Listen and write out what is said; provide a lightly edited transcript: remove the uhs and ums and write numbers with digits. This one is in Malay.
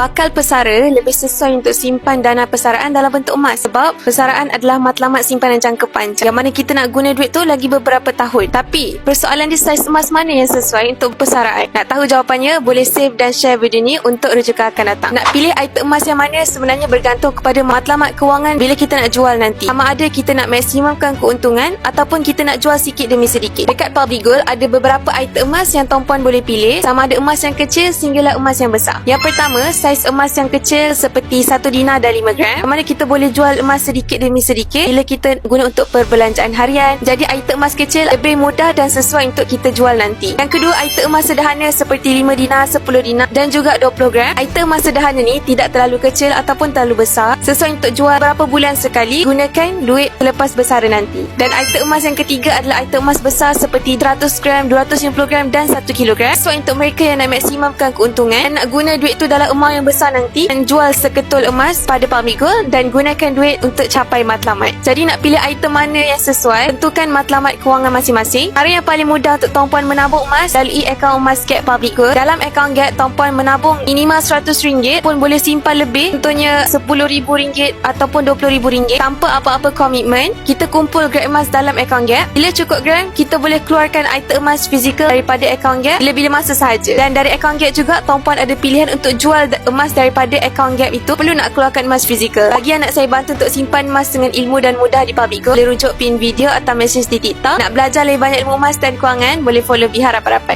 bakal pesara lebih sesuai untuk simpan dana persaraan dalam bentuk emas, sebab persaraan adalah matlamat simpanan jangka panjang yang mana kita nak guna duit tu lagi beberapa tahun. Tapi persoalan di saiz emas mana yang sesuai untuk persaraan? Nak tahu jawapannya? Boleh save dan share video ni untuk rujukan akan datang. Nak pilih item emas yang mana sebenarnya bergantung kepada matlamat kewangan bila kita nak jual nanti. Sama ada kita nak maksimumkan keuntungan ataupun kita nak jual sikit demi sedikit. Dekat Public Gold ada beberapa item emas yang tuan-puan boleh pilih, sama ada emas yang kecil sehinggalah emas yang besar. Yang pertama, saiz emas yang kecil seperti 1 dinar dan 5 gram, yang mana kita boleh jual emas sedikit demi sedikit bila kita guna untuk perbelanjaan harian. Jadi item emas kecil lebih mudah dan sesuai untuk kita jual nanti. Yang kedua, item emas sederhana seperti 5 dinar, 10 dinar dan juga 20 gram. Item emas sederhana ni tidak terlalu kecil ataupun terlalu besar, sesuai untuk jual berapa bulan sekali, gunakan duit selepas bersara nanti. Dan item emas yang ketiga adalah item emas besar seperti 100 gram, 250 gram dan 1 kilogram, sesuai untuk mereka yang nak maksimumkan keuntungan dan nak guna duit tu dalam amount yang besar nanti, dan jual seketul emas pada Public Gold dan gunakan duit untuk capai matlamat. Jadi nak pilih item mana yang sesuai, tentukan matlamat kewangan masing-masing. Cara yang paling mudah untuk tuan-puan menabung emas lalui akaun emas Gap Public Gold. Dalam akaun Gap, tuan-puan menabung minimal RM100 pun boleh simpan lebih, contohnya RM10,000 ataupun RM20,000 tanpa apa-apa komitmen. Kita kumpul gram emas dalam akaun Gap. Bila cukup gram, kita boleh keluarkan item emas fizikal daripada akaun Gap bila-bila masa sahaja. Dan dari akaun Gap juga, tuan-puan ada pilihan untuk jual emas daripada akaun Gap itu, perlu nak keluarkan emas fizikal. Bagi yang nak saya bantu untuk simpan emas dengan ilmu dan mudah di Public Gold, boleh rujuk pin video atau mesej di TikTok. Nak belajar lebih banyak ilmu emas dan kewangan, boleh follow Biha rapat-rapat.